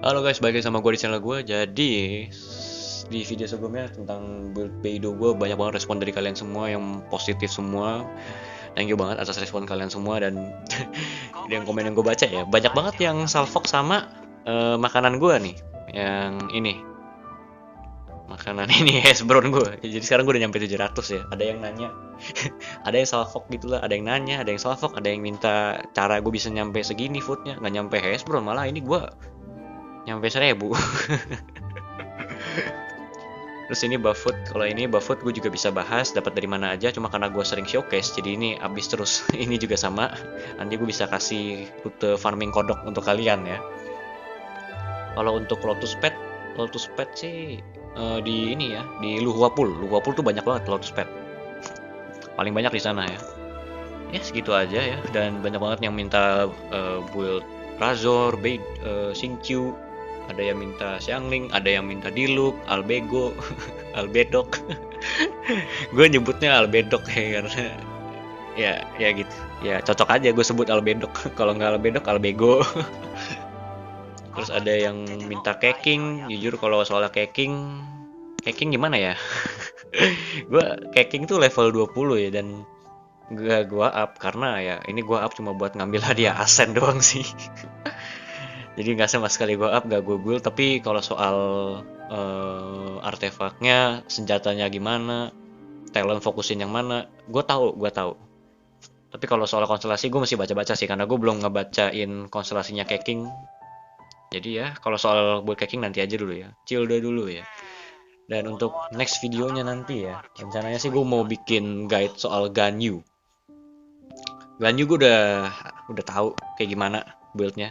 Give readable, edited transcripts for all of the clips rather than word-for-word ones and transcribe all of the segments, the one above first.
Halo guys, balik lagi sama gue di channel gue. Jadi di video sebelumnya tentang build Beidou gue banyak banget respon dari kalian semua yang positif semua. Thank you banget atas respon kalian semua dan yang komen yang gue baca ya banyak banget yang salfok sama makanan gue nih. Yang ini makanan ini Hesbron gue. Jadi sekarang gue udah nyampe 700 ya. Ada yang nanya, ada yang salfok gitu lah. Ada yang nanya, ada yang salfok, ada yang minta cara gue bisa nyampe segini foodnya. Nggak nyampe Hesbron, malah ini gue nyampe 1000. Terus ini Buffett, kalau ini Buffett gue juga bisa bahas dapat dari mana aja, cuma karena gue sering showcase jadi ini abis terus. Ini juga sama, nanti gue bisa kasih rute farming kodok untuk kalian ya. Kalau untuk Lotus Pet sih di ini ya, di Luhuapul tuh banyak banget Lotus Pet, paling banyak di sana ya. Ya segitu aja ya, dan banyak banget yang minta build Razor, Xingqiu, ada yang minta Xiangling, ada yang minta Diluc, Albego, Albedok. Gue nyebutnya Albedok ya karena ya gitu. Ya cocok aja gue sebut Albedok. Kalau nggak Albedok, Albego. Terus ada yang minta Keking. Jujur kalau soal Keking gimana ya? Gue Keking tuh level 20 ya, dan gak gua up karena ya ini gua up cuma buat ngambil hadiah Ascent doang sih. Jadi nggak sama sekali gua up, gak gua build. Tapi kalau soal artefaknya, senjatanya gimana, talent fokusin yang mana, gua tahu. Tapi kalau soal konstelasi gue masih baca-baca sih karena gue belum ngebacain konstelasinya Keking. Jadi ya kalau soal build Keking nanti aja dulu ya, Childa dulu ya. Dan untuk next videonya nanti ya, rencananya sih gue mau bikin guide soal Ganyu. Ganyu gue udah tahu kayak gimana buildnya.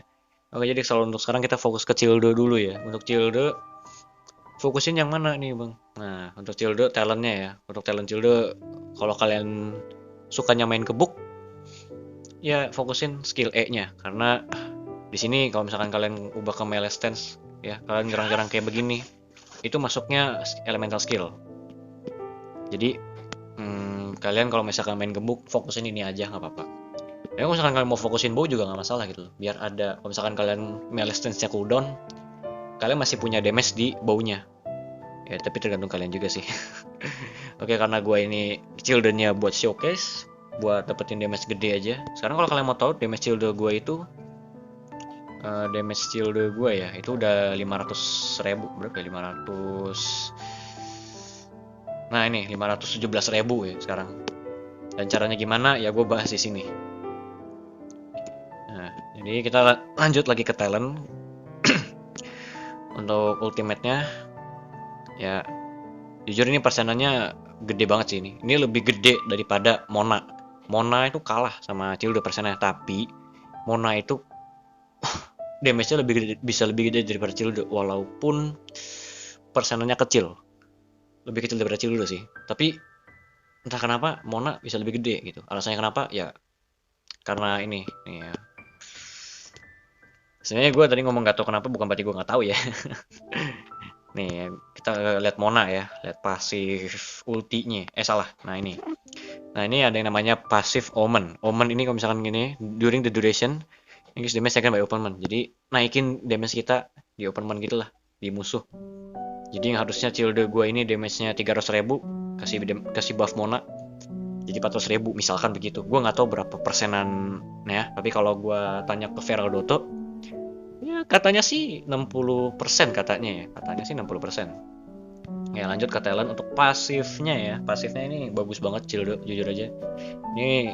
Oke, jadi kalau untuk sekarang kita fokus ke Childe dulu ya. Untuk Childe, fokusin yang mana nih bang? Nah, untuk Childe talentnya ya. Untuk talent Childe, kalau kalian sukanya main kebuk, ya fokusin skill E-nya. Karena di sini kalau misalkan kalian ubah ke melee stance, ya kalian nyerang-nyerang kayak begini, itu masuknya elemental skill. Jadi kalian kalau misalkan main gebuk, fokusin ini aja nggak apa-apa. Ya kalau misalkan kalian mau fokusin bow juga nggak masalah gitu. Biar ada, kalau misalkan kalian melee stance-nya cooldown, kalian masih punya damage di bow-nya. Ya tapi tergantung kalian juga sih. Oke, karena gue ini shieldnya buat showcase, buat dapetin damage gede aja. Sekarang kalau kalian mau tahu damage shield gue itu, damage shield gue ya itu udah 500.000, berapa ya, 500. Nah ini 517.000 ya sekarang. Dan caranya gimana ya gue bahas di sini. Nah, jadi kita lanjut lagi ke talent. Untuk ultimate-nya ya jujur ini persenannya gede banget sih ini. Ini lebih gede daripada Mona. Mona itu kalah sama Childe persennya, tapi Mona itu damage-nya bisa lebih gede daripada Childe walaupun persenannya kecil. Lebih kecil daripada Childe sih. Tapi entah kenapa Mona bisa lebih gede gitu. Alasannya kenapa? Ya karena ini nih ya. Sebenarnya gue tadi ngomong gak tau kenapa, bukan berarti gue gak tahu ya. Nih kita lihat Mona ya, lihat pasif ultinya. Salah. Nah ini ada yang namanya passive Omen. Omen ini kalau misalkan gini, during the duration increase damage taken by opponent. Jadi naikin damage kita di opponent gitu lah, di musuh. Jadi yang harusnya Childe gue ini damage-nya 300.000, kasih buff Mona jadi 400.000 misalkan begitu. Gue nggak tahu berapa persenan ya, tapi kalau gue tanya ke Feral Doto, ya katanya sih 60% katanya ya, katanya sih 60%. Ya lanjut ke talent untuk pasifnya ya. Pasifnya ini bagus banget Childe, jujur aja. Ini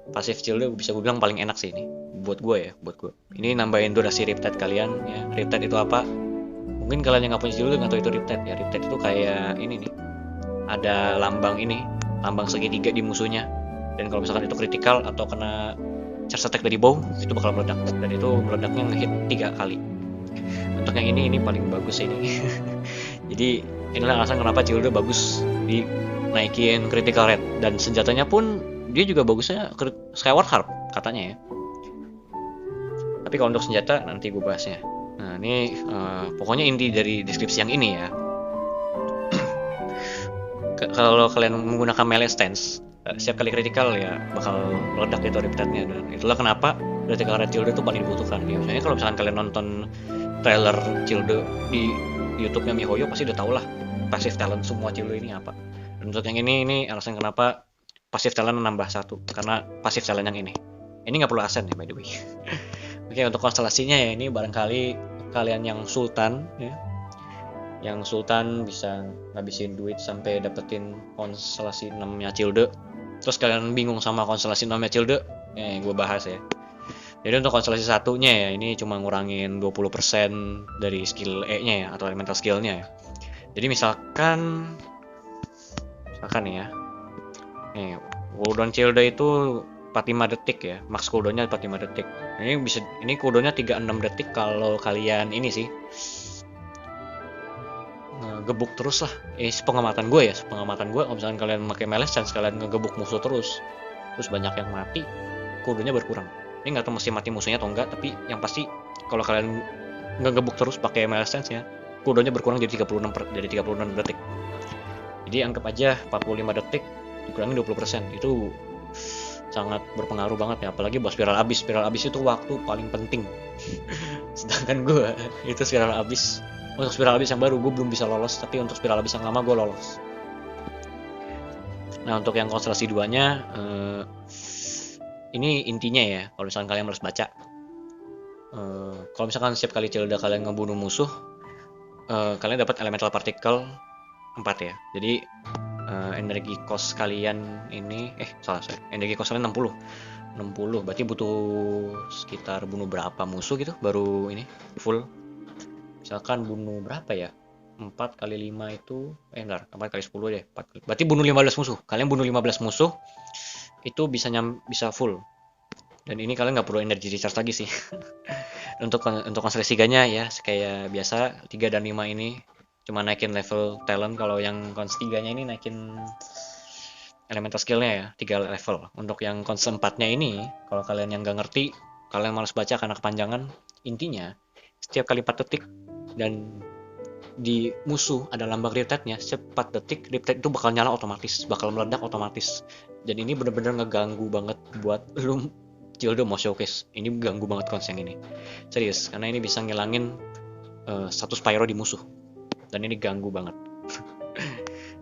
pasif Childe bisa gue bilang paling enak sih ini buat gue ya, buat gue. Ini nambahin durasi Riptide kalian ya. Riptide itu apa? Mungkin kalian yang nggak punya Childe nggak tahu itu Riptide ya. Riptide itu kayak ini nih, ada lambang segitiga di musuhnya, dan kalau misalkan itu critical atau kena charge attack dari bow, itu bakal meledak, dan itu meledaknya ngehit 3 kali. Untuk yang ini paling bagus ini. Jadi inilah alasan kenapa Childe bagus di naikin critical rate, dan senjatanya pun dia juga bagusnya Skyward Harp katanya ya. Tapi kalau untuk senjata nanti gue bahasnya. Nah ini pokoknya inti dari deskripsi yang ini ya. Kalau kalian menggunakan melee stance, Setiap kali kritikal ya bakal meledak itu repeatednya, dan itulah kenapa critical rate Childe itu paling dibutuhkan. Ya, misalnya kalau misalkan kalian nonton trailer Childe di YouTube-nya MiHoYo pasti udah tau lah passive talent semua Childe ini apa. Dan untuk yang ini alasan kenapa passive talent nambah satu, karena passive talent yang ini nggak perlu asen ya by the way. Oke, untuk konstelasinya ya ini barangkali kalian yang sultan ya, yang sultan bisa ngabisin duit sampai dapetin konstelasi 6-nya Childe, terus kalian bingung sama konstelasi 6-nya Childe, gue bahas ya. Jadi untuk konstelasi satunya ya ini cuma ngurangin 20% dari skill E-nya ya, atau elemental skill-nya ya. Jadi misalkan nih ya, cooldown Childe itu 45 detik ya, max cooldownnya 45 detik. Ini cooldownnya 36 detik kalau kalian ini sih ngegebuk terus lah. Ini pengamatan gue ya, kalau misalkan kalian pakai melee stance, kalian ngegebuk musuh terus banyak yang mati, cooldownnya berkurang. Ini nggak tahu mesti mati musuhnya atau enggak, tapi yang pasti kalau kalian ngegebuk terus pakai melee stance ya, cooldownnya berkurang jadi 36 detik. Jadi anggap aja 45 detik dikurangi 20%, itu sangat berpengaruh banget ya, apalagi buat spiral abis itu waktu paling penting. Sedangkan gue itu spiral abis, untuk spiral abis yang baru gue belum bisa lolos, tapi untuk spiral abis yang lama gue lolos. Nah untuk yang konstelasi 2-nya ini intinya ya, kalau misalkan kalian harus baca, kalau misalkan setiap kali Childe kalian ngebunuh musuh, kalian dapat elemental particle 4 ya. Jadi energi cost kalian ini energi cost kalian 60, berarti butuh sekitar bunuh berapa musuh gitu baru ini full. Misalkan bunuh berapa ya, 4 kali 5 itu 4 kali 10 deh, 4 berarti bunuh 15 musuh. Kalian bunuh 15 musuh itu bisa full, dan ini kalian nggak perlu energi recharge lagi sih. untuk konstelasi 3-nya ya kayak biasa, 3 dan 5 ini cuma naikin level talent. Kalau yang kons 3-nya ini naikin elemental skillnya ya 3 level. Untuk yang kons 4-nya ini, kalau kalian yang nggak ngerti, kalian malas baca karena kepanjangan, intinya setiap kali 4 detik dan di musuh ada lambang riptide-nya, setiap 4 detik riptide itu bakal nyala otomatis, bakal meledak otomatis. Dan ini bener-bener ngeganggu banget buat lu Childe mau showcase. Ini ganggu banget kons yang ini, serius, karena ini bisa ngilangin status pyro di musuh, dan ini ganggu banget.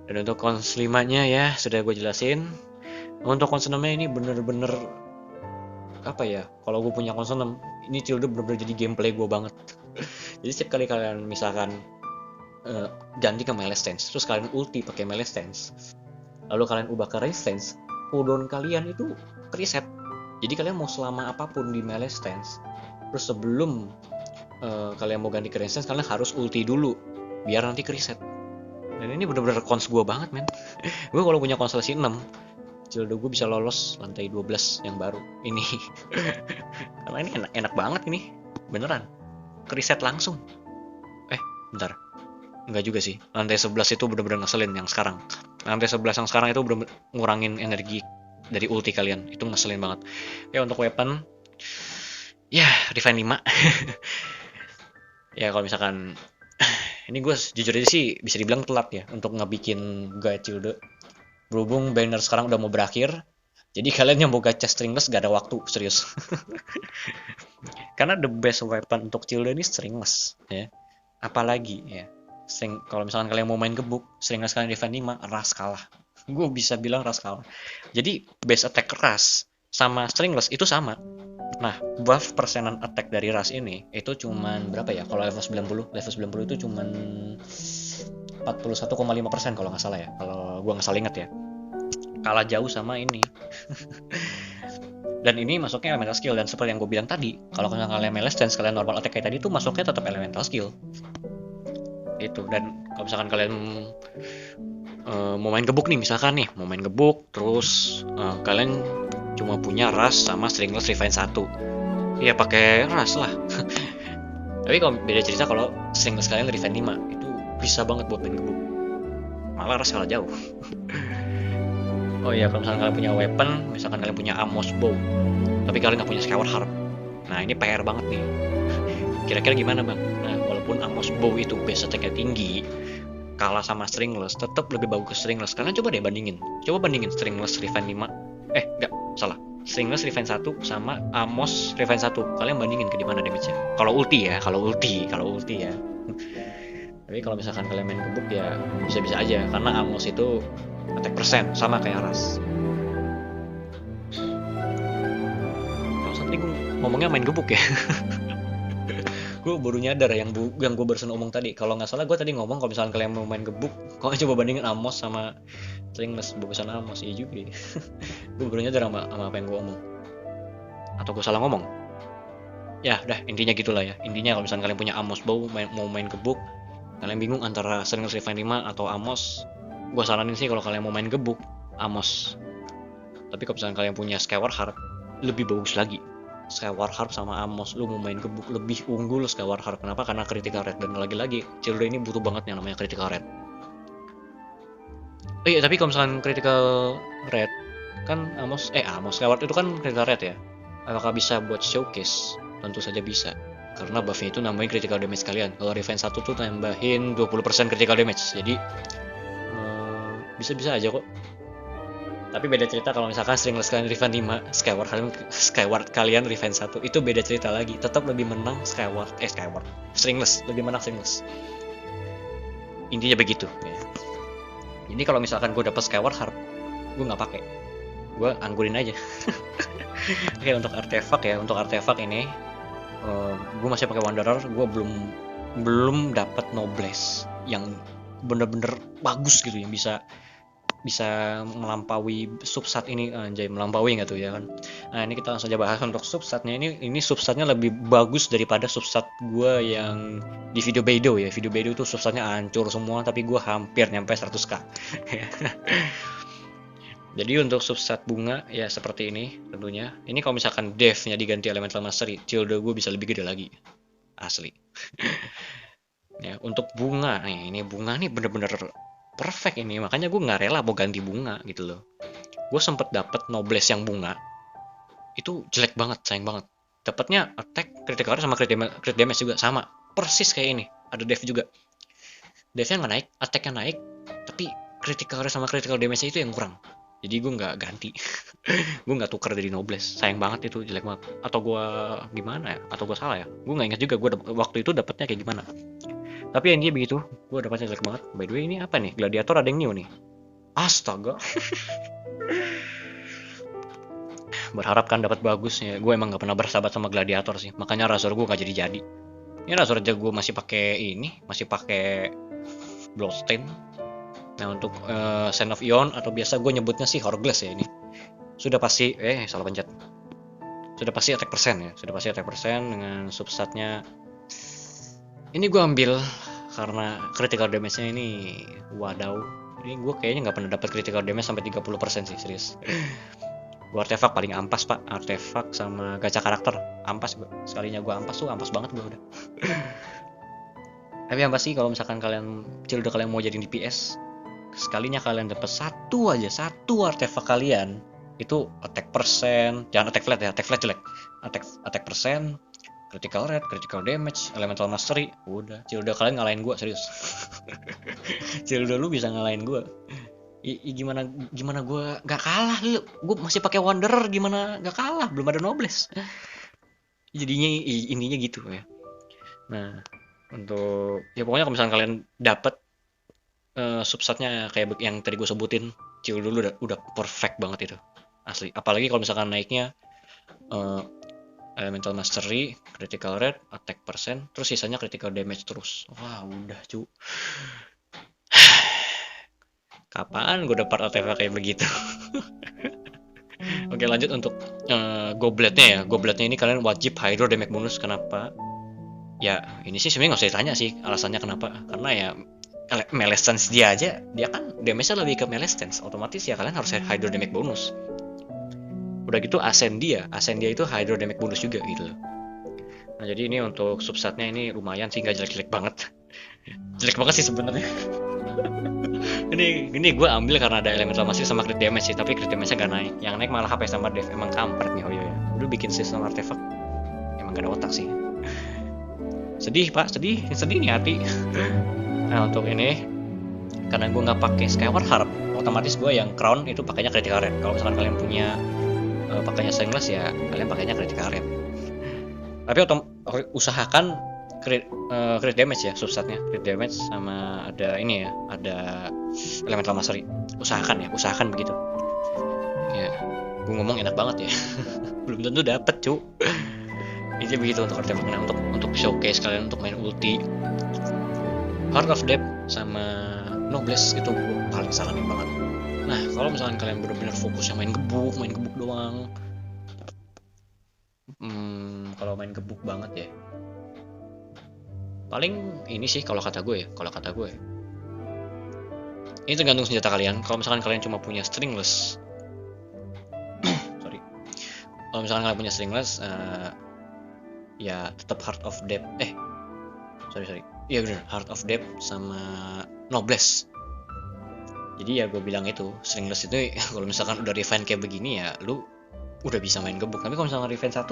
Dan untuk kons 5-nya ya sudah gue jelasin. Untuk kons 6-nya ini bener-bener apa ya, kalau gue punya kons 6 ini Childe bener-bener jadi gameplay gue banget. Jadi setiap kali kalian misalkan ganti ke melee stance, terus kalian ulti pakai melee stance, lalu kalian ubah ke range stance, cooldown kalian itu reset. Jadi kalian mau selama apapun di melee stance, terus sebelum kalian mau ganti ke range stance, kalian harus ulti dulu biar nanti reset. Dan ini bener-bener cons gue banget men. Gue kalau punya konstelasi 6, Childe gue bisa lolos lantai 12 yang baru ini. Karena ini enak banget ini, beneran reset langsung. Bentar, enggak juga sih. Lantai 11 itu bener-bener ngeselin yang sekarang. Lantai 11 yang sekarang itu bener-bener ngurangin energi dari ulti kalian. Itu ngeselin banget. Ya untuk weapon, ya Refine 5. Ya kalau misalkan ini gue jujur aja sih bisa dibilang telat ya untuk ngebikin guide Childe. Berhubung banner sekarang udah mau berakhir, jadi kalian yang mau gacha stringless gak ada waktu, serius. Karena the best weapon untuk Childe ini stringless ya. Apalagi ya, kalau misalkan kalian mau main gebuk, stringless kalian defend 5, Ras kalah. Gue bisa bilang Ras kalah. Jadi base attack Ras sama stringless itu sama. Nah, buff persenan attack dari Ras ini itu cuman berapa ya? Kalau level 90 itu cuman 41,5% kalau nggak salah ya. Kalau gue nggak salah ingat ya. Kalah jauh sama ini. Dan ini masuknya elemental skill, dan seperti yang gue bilang tadi, kalau kalian melee stance, kalian normal attack kayak tadi itu masuknya tetap elemental skill. Itu. Dan kalau misalkan kalian mau main gebuk nih, misalkan nih mau main gebuk, terus kalian cuma punya Ras sama stringless refine 1, ya pakai Ras lah. Tapi kalau beda cerita kalau stringless kalian refine 5, itu bisa banget buat main gebuk, malah Ras kalah jauh. Oh iya, kalau misalkan kalian punya weapon, misalkan kalian punya Amos Bow, tapi kalian nggak punya Scour Harp, nah ini PR banget nih. Kira-kira gimana bang? Nah, walaupun Amos Bow itu base attack-nya tinggi, kalah sama stringless, tetap lebih bagus stringless. Kalian coba deh bandingin. Coba bandingin stringless Revenge 5. Enggak, salah. Stringless Revenge 1 sama Amos Revenge 1. Kalian bandingin ke di mana damage-nya. Kalau ulti ya. Tapi kalau misalkan kalian main gebuk ya bisa-bisa aja, karena Amos itu attack persen sama kayak Aras. Kalau tadi gue ngomongnya main gebuk ya. Gue baru nyadar yang gue barusan ngomong tadi. Kalau nggak salah gue tadi ngomong kalau misalkan kalian mau main gebuk, kalian coba bandingin Amos sama stringless. Bagusan Amos. Iya juga ya. Gue baru nyadar sama apa yang gue ngomong. Atau gue salah ngomong? Ya udah, intinya gitulah ya. Intinya kalau misalkan kalian punya Amos mau main gebuk, kalian bingung antara stringless Revenge 5 atau Amos, gue saranin sih kalau kalian mau main gebuk, Amos. Tapi kalau misalkan kalian punya Skyward Harp, lebih bagus lagi. Skyward Harp sama Amos, lu mau main gebuk lebih unggul Skyward Harp. Kenapa? Karena critical rate, dan lagi-lagi Childe ini butuh banget yang namanya critical rate. Iya, tapi kalau misalkan critical rate kan Amos Skyward itu kan critical rate ya. Apakah bisa buat showcase? Tentu saja bisa. Karena buffnya itu nambahin critical damage kalian. Kalau Revenge 1 tuh tambahin 20% critical damage. Jadi bisa-bisa aja kok. Tapi beda cerita kalau misalkan stringless kalian Revenge 5, Skyward kalian Revenge 1, itu beda cerita lagi. Tetap lebih menang Stringless, lebih menang Stringless. Intinya begitu ya. Jadi kalau misalkan gue dapet Skyward Harp, gue nggak pakai, gue anggurin aja. Oke, untuk artefak ini, gue masih pakai Wanderer. Gue belum dapat Noblesse yang bener-bener bagus gitu, yang bisa melampaui substat ini. Anjay, melampaui nggak tuh ya kan. Nah, ini kita langsung aja bahas untuk substatnya. Ini substatnya lebih bagus daripada substat gue yang di video Beidou ya. Video Beidou tuh substatnya hancur semua, tapi gue hampir nyampe 100k. Jadi untuk substat bunga ya seperti ini tentunya. Ini kalau misalkan dev-nya diganti Elemental Mastery, Childe gue bisa lebih gede lagi. Asli. Ya, untuk bunga nih, ini bunga nih bener-bener perfect ini, makanya gue nggak rela mau ganti bunga gitu loh. Gue sempet dapet Noblesse yang bunga itu jelek banget, sayang banget. Dapatnya attack, critical rate sama crit damage juga sama, persis kayak ini. Ada dev juga, devnya nggak naik, attacknya naik, tapi critical rate sama critical damage itu yang kurang. Jadi gue nggak ganti. Gue nggak tukar dari Noblesse, sayang banget, itu jelek banget. Atau gue gimana ya, atau gue salah ya, gue nggak ingat juga gue waktu itu dapatnya kayak gimana. Tapi intinya begitu, gue dapatnya jelek banget. By the way, ini apa nih? Gladiator ada yang new nih. Astaga. Berharap kan dapat bagus ya. Gue emang nggak pernah bersahabat sama Gladiator sih. Makanya Razor gue nggak jadi. Ini Razor aja gue masih pakai Bloodstain. Nah, untuk Sand of Ion atau biasa gue nyebutnya sih Hourglass ya ini. Sudah pasti salah pencet. Sudah pasti attack persen ya. Sudah pasti attack persen dengan substatnya. Ini gue ambil karena critical damage-nya ini wadaw. Ini gue kayaknya nggak pernah dapat critical damage sampai 30% sih, serius. Gue artefak paling ampas pak, artefak sama gacha karakter ampas gue. Sekalinya gue ampas tuh ampas banget gue udah. Tapi ampas sih kalau misalkan Childe kalian mau jadi DPS, sekalinya kalian dapat satu artefak kalian itu attack persen, jangan attack flat ya, attack flat jelek. Attack persen, critical rate, critical damage, elemental mastery, udah Childe kalian ngalahin gue, serius. Childe lu bisa ngalahin gue. Gimana gue nggak kalah, lu gue masih pakai Wanderer, gimana nggak kalah, belum ada Noblesse. Jadinya intinya gitu ya. Nah, untuk ya pokoknya kalau misalnya kalian dapat substatnya kayak yang tadi gue sebutin, Childe dulu udah perfect banget itu, asli. Apalagi kalau misalkan naiknya elemental mastery, critical rate, attack persen, terus sisanya critical damage terus. Wah, udah cu. Kapan gue dapat artefak kayak begitu? Oke, lanjut untuk gobletnya ya. Gobletnya ini kalian wajib hydro damage bonus. Kenapa? Ya ini sih sebenarnya nggak usah ditanya sih alasannya kenapa. Karena ya melee stance dia aja, dia kan damage-nya lebih ke melee stance. Otomatis ya kalian harus hydro damage bonus. Udah gitu Ascend dia itu hydro damage bonus juga gitu. Nah jadi ini untuk substatnya ini lumayan sih, nggak jelek-jelek banget. Jelek banget sih sebenarnya. ini gue ambil karena ada elemental mastery sama crit damage sih, tapi crit damage-nya nggak naik. Yang naik malah HP sama dev. Emang kampret nih Hoyo ya. Udah bikin sistem artefak emang gak ada otak sih. Sedih pak, sedih nih hati. Nah untuk ini karena gue nggak pakai Skyward Harp, otomatis gue yang Crown itu pakainya Critical Rate. Kalau misalkan kalian punya pakainya Stainless ya kalian pakainya Critical Rate. Tapi usahakan crit damage ya, substatnya crit damage sama ada ini ya, ada Elemental Mastery. Usahakan begitu. Ya, gue ngomong enak banget ya. Belum tentu dapet cu. Itu begitu untuk artefak. Nah, untuk showcase kalian untuk main ulti, Heart of Depth sama Noblesse itu gue paling saranin banget. Nah, kalau misalkan kalian benar-benar fokus yang main gebuk doang, kalau main gebuk banget ya, paling ini sih kalau kata gue ya. Ini tergantung senjata kalian. Kalau misalkan kalian cuma punya Stringless, kalau misalkan kalian punya Stringless, ya tetap Heart of Depth. Iya bener, Heart of Depth sama Noblesse. Jadi ya gue bilang itu, Stringless itu kalau misalkan udah refine kayak begini ya, lu udah bisa main gebuk. Tapi kalau misalkan refine 1,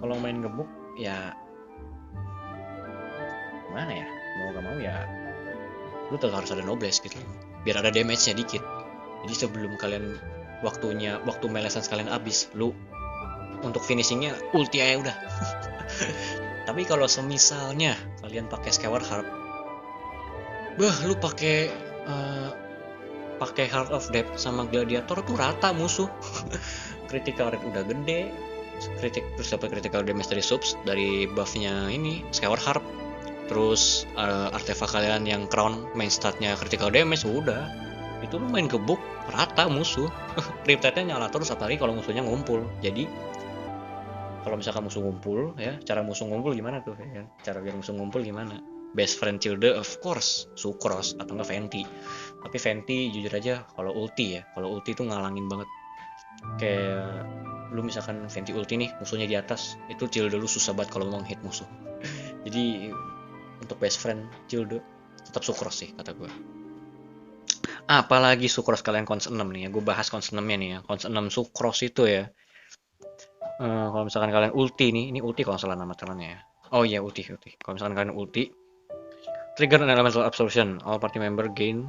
kalau main gebuk ya gimana ya? Mau gak mau ya, lu tetap harus ada Noblesse gitu, biar ada damage-nya dikit. Jadi sebelum kalian waktu melee sense kalian habis, lu untuk finishingnya ulti aja udah. Tapi kalau semisalnya kalian pakai Skyward Harp, lu pakai Heart of Depth sama Gladiator tuh rata musuh. Critical rate udah gede, terus dapat critical damage dari subs, dari buffnya ini Skyward Harp, terus artefak kalian yang Crown main statnya critical damage, udah itu lu main gebuk rata musuh. Riptide-nya nyala terus, apalagi kalau musuhnya ngumpul. Jadi kalau misalkan musuh ngumpul ya, cara musuh ngumpul gimana tuh ya? Cara biar musuh ngumpul gimana? Best friend Childe of course, Sucrose atau enggak Venti. Tapi Venti jujur aja kalau ulti tuh ngalangin banget. Kayak lu misalkan Venti ulti nih, musuhnya di atas, itu Childe lu susah banget kalau mau hit musuh. Jadi untuk best friend Childe tetap Sucrose sih kata gue. Apalagi Sucrose kalian cons 6 nih ya, gue bahas cons 6-nya nih ya. Cons 6 Sucrose itu ya, kalau misalkan kalian ulti nih, ini ulti kalau salah nama talentnya ya. Oh iya, ulti. Kalau misalkan kalian ulti, trigger an elemental absorption, all party member gain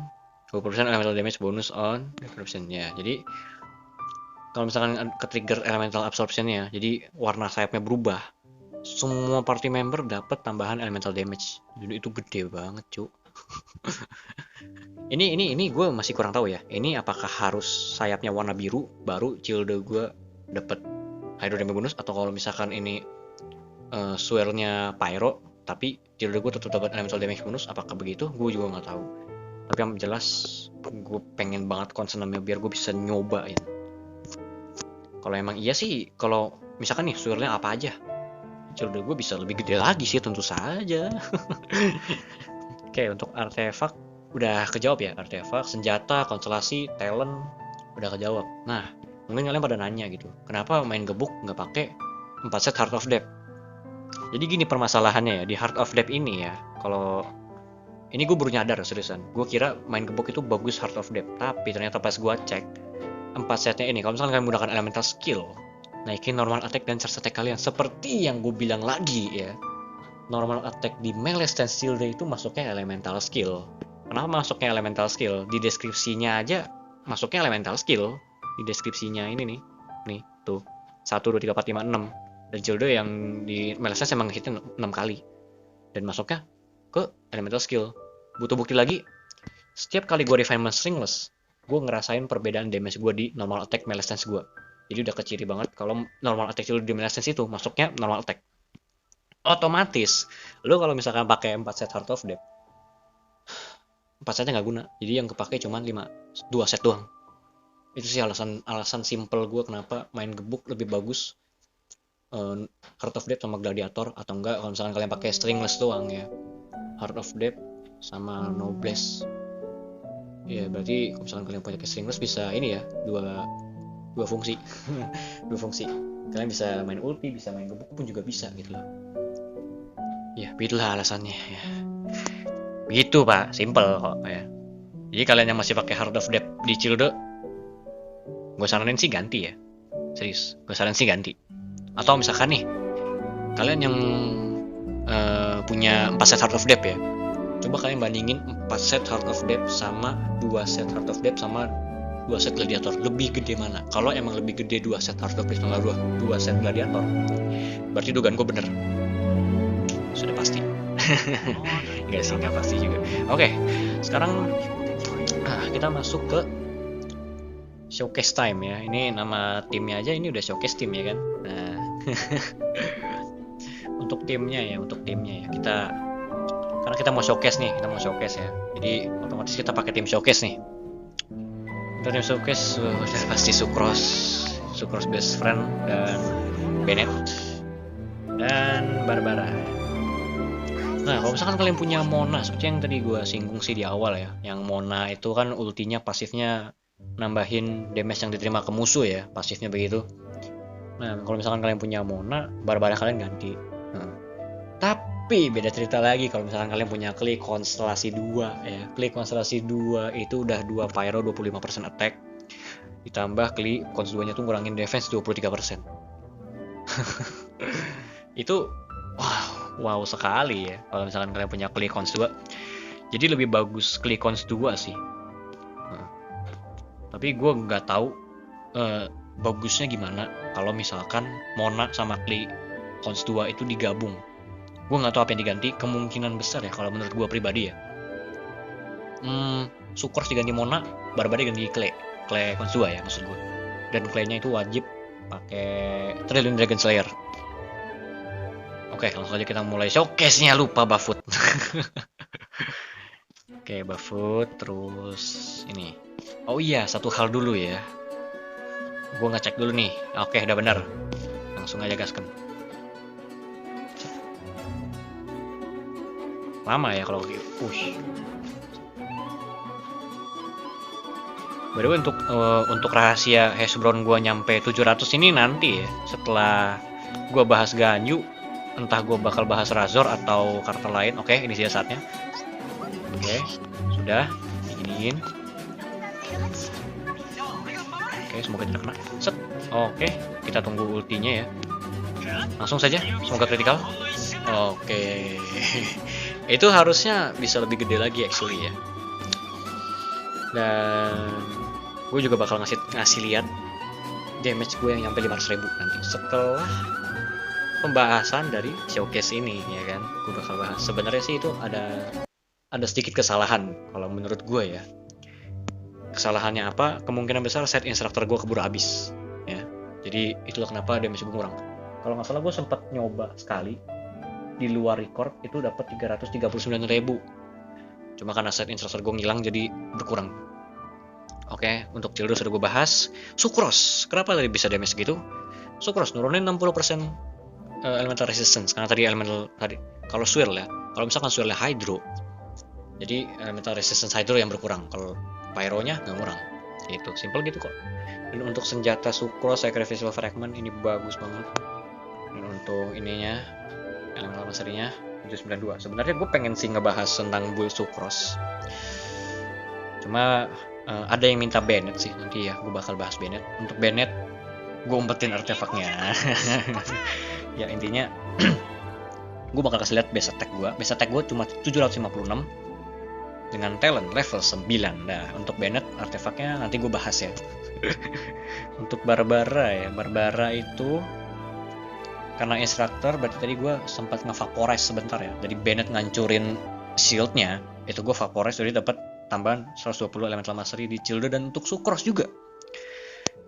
20% elemental damage bonus on absorption ya. Jadi kalau misalkan ke trigger elemental absorption ya, jadi warna sayapnya berubah, semua party member dapat tambahan elemental damage. Jadi itu gede banget cu. ini gue masih kurang tahu ya. Ini apakah harus sayapnya warna biru baru Childe gue dapat Hydro Damage bonus, atau kalau misalkan ini swirl-nya Pyro tapi Childe gue tetap dapat elemental damage bonus, apakah begitu? Gue juga nggak tahu. Tapi yang jelas gue pengen banget konsennya biar gue bisa nyobain. Kalau emang iya sih, kalau misalkan nih swirl-nya apa aja, Childe gue bisa lebih gede lagi sih tentu saja. Oke, untuk artefak udah kejawab ya. Artefak, senjata, konstelasi, talent udah kejawab. Nah, mungkin kalian pada nanya gitu, kenapa main gebuk nggak pakai 4 set Heart of Depth? Jadi gini permasalahannya ya, di Heart of Depth ini ya, kalau ini gue baru nyadar seriusan, gue kira main gebuk itu bagus Heart of Depth, tapi ternyata pas gue cek 4 setnya ini, kalau misalnya kalian menggunakan elemental skill, naikin normal attack dan charge attack kalian, seperti yang gue bilang lagi ya, normal attack di melee stance shield itu masuknya elemental skill. Kenapa masuknya elemental skill? Di deskripsinya aja masuknya elemental skill. Di deskripsinya ini nih tuh 1, 2, 3, 4, 5, 6, dan Childe yang di melee stance emang hitnya 6 kali dan masuknya ke elemental skill. Butuh bukti lagi, setiap kali gue refinement Stringless, gue ngerasain perbedaan damage gue di normal attack melee stance gue. Jadi udah keciri banget kalau normal attack Childe di melee stance itu masuknya normal attack. Otomatis lo kalau misalkan pakai 4 set Heart of Depth, 4 setnya nggak guna, jadi yang kepake cuma 2 set doang. Itu sih alasan simple gue kenapa main gebuk lebih bagus Heart of Depth sama Gladiator, atau enggak kalau misalkan kalian pakai Stringless doang ya, Heart of Depth sama Noblesse ya. Berarti kalau misalkan kalian punya Stringless bisa ini ya, dua fungsi. Dua fungsi, kalian bisa main ulti, bisa main gebuk pun juga bisa gitu loh ya. Begitulah alasannya ya, begitu pak, simple kok ya. Jadi kalian yang masih pakai Heart of Depth di Childe, gue saranin sih ganti ya, serius, gue saranin sih ganti. Atau misalkan nih kalian yang punya 4 set Heart of Depth ya, Coba kalian bandingin 4 set Heart of Depth sama 2 set Heart of Depth sama 2 set Gladiator. Lebih gede mana? Kalau emang lebih gede 2 set Heart of Depth sama 2 set Gladiator, berarti dugaan gue bener. Sudah pasti. Enggak sih, enggak pasti juga. Oke, sekarang kita masuk ke showcase time ya. Ini nama timnya aja, ini udah showcase tim ya kan. Nah, untuk timnya ya, kita karena kita mau showcase nih, ya. Jadi otomatis kita pakai tim showcase nih. Untuk tim showcase udah pasti Sucrose best friend dan Bennett dan Barbara. Nah, kalau misalkan kalian punya Mona, seperti yang tadi gue singgung sih di awal ya, yang Mona itu kan ultinya pasifnya nambahin damage yang diterima ke musuh ya, pasifnya begitu. Nah, kalau misalkan kalian punya Mona, Barbara kalian ganti. Tapi beda cerita lagi kalau misalkan kalian punya klik konstelasi 2 ya. Klik konstelasi 2 itu udah 2 pyro 25% attack. Ditambah klik kons 2-nya tuh ngurangin defense 23%. Itu wow sekali ya kalau misalkan kalian punya klik kons 2. Jadi lebih bagus klik kons 2 sih. Tapi gue nggak tahu bagusnya gimana kalau misalkan Mona sama klik kons 2 itu digabung. Gue nggak tahu apa yang diganti. Kemungkinan besar ya kalau menurut gue pribadi ya, Sucrose diganti Mona, Barbara diganti Clay kons 2 ya maksud gue. Dan Clay-nya itu wajib pakai Trillion Dragon Slayer. Oke, langsung aja kita mulai showcase-nya. Lupa Bafut. Oke, Bafut terus ini. Oh iya, satu hal dulu ya. Gue ngecek dulu nih. Oke, udah bener. Langsung aja gaskan. Lama ya kalau push. By the way, untuk rahasia Heshbrown gue nyampe 700 ini nanti ya, setelah gue bahas Ganyu, entah gue bakal bahas Razor atau karakter lain. Oke, ini dia saatnya. Oke, sudah diginiin. Oke, semoga tidak kena. Set. Oke, kita tunggu ultinya ya. Langsung saja, semoga kritikal. Oke. Itu harusnya bisa lebih gede lagi actually ya. Dan gue juga bakal ngasih lihat damage gue yang nyampe 500.000 nanti setelah pembahasan dari showcase ini ya kan. Gue bakal bahas. Sebenarnya sih itu ada sedikit kesalahan kalau menurut gue ya. Kesalahannya apa? Kemungkinan besar set instructor gue keburu habis ya. Jadi itulah kenapa damage gue kurang. Kalau nggak salah gue sempat nyoba sekali di luar record itu dapat 339.000. Cuma karena set instructor gue ngilang jadi berkurang. Oke, untuk Childo sudah gue bahas. Sucrose, kenapa tadi bisa damage gitu? Sucrose nurunin 60% elemental resistance karena tadi kalau swirl ya. Kalau misalkan swirlnya hydro, jadi elemental resistance hydro yang berkurang. Kalau pyro-nya nggak ngurang. Itu simple gitu kok. Dan untuk senjata Sucrose Sacrificial Fragment ini bagus banget. Dan untuk ininya elemental masterinya 792. Sebenarnya gue pengen sih ngebahas tentang build Sucrose. Cuma ada yang minta Bennett sih, nanti ya gue bakal bahas Bennett. Untuk Bennett gue umpetin artefaknya. Ya intinya gue bakal kasih lihat base attack gue. Base attack gue cuma 756 dengan talent level 9. Nah untuk Bennett artefaknya nanti gue bahas ya. Untuk Barbara itu karena instructor berarti tadi gue sempat nge-vaporize sebentar ya. Jadi Bennett ngancurin shieldnya, itu gue vaporize jadi dapat tambahan 120 elemental mastery di Childo. Dan untuk Sucrose juga.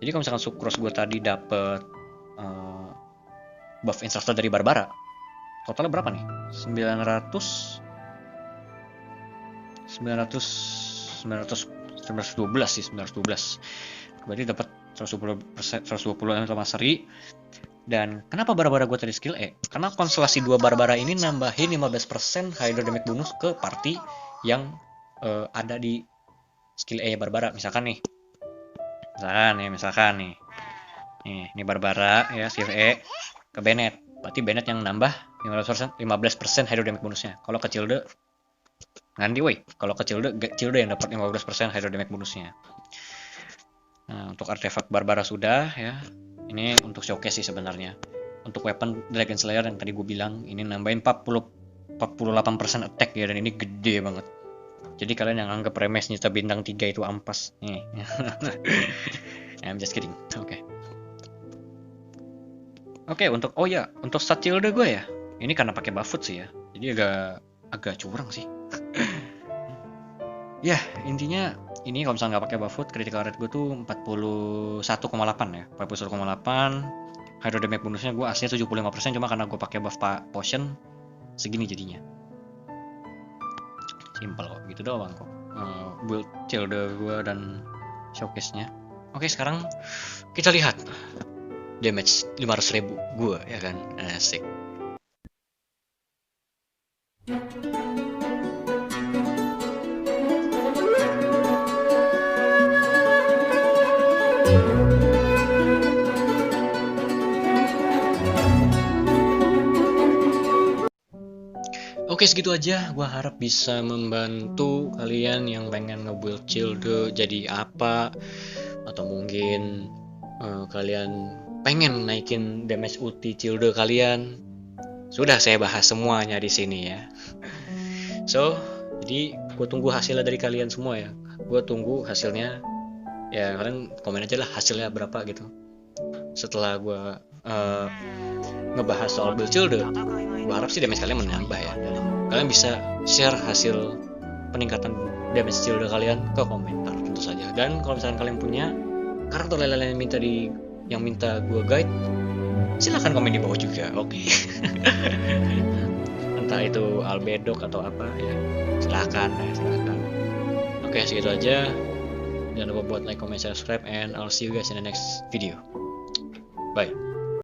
Jadi kalau misalkan Sucrose gue tadi dapet buff instructor dari Barbara, totalnya berapa nih? 912 sih, 912. Berarti dapat 120 elemental mastery. Dan kenapa Barbara gue tadi skill E? Karena konstelasi 2 Barbara ini nambahin 15% hydro damage bonus ke party yang ada di skill E Barbara. Misalkan nih. Ini Barbara ya skill E ke Bennett. Berarti Bennett yang nambah 15% hydro damage bonusnya. Kalau ke Childo ganti woi. Kalau ke Childo yang dapat 15% hydro damage bonusnya. Nah, untuk artefak Barbara sudah ya. Ini untuk showcase sih sebenarnya. Untuk weapon Dragon Slayer yang tadi gue bilang ini nambahin 40% 48% attack ya, dan ini gede banget. Jadi kalian yang anggap remeh senjata bintang 3 itu ampas. Nih. I'm just kidding. Oke, untuk untuk stat shield gue ya. Ini karena pakai buff sih ya. Jadi agak curang sih. Ya, intinya ini kalau misalnya nggak pakai buff critical rate gue tuh 41,8 ya. 41,8. Hydro damage bonusnya gue aslinya 75%, cuma karena gue pakai buff potion segini jadinya. Simple kok, gitu doang kok. Build shield gue dan showcase-nya. Oke, sekarang kita lihat damage 500.000 gue ya kan. Asik. Oke, segitu aja. Gua harap bisa membantu kalian yang pengen nge-build shield jadi apa, atau mungkin kalian pengen naikin damage ulti shield kalian. Sudah saya bahas semuanya di sini ya. So, jadi gue tunggu hasilnya dari kalian semua ya. Gue tunggu hasilnya. Ya kalian komen aja lah hasilnya berapa gitu. Setelah gue ngebahas soal build shield, gue harap sih damage kalian menambah ya. Kalian bisa share hasil peningkatan damage shield kalian ke komentar tentu saja. Dan kalau misalkan kalian punya karakter lain-lain yang minta gue guide, silahkan komen di bawah juga. Oke. Entah itu Albedok atau apa ya, silahkan. Oke, segitu aja. Jangan lupa buat like, comment, subscribe, and I'll see you guys in the next video. Bye.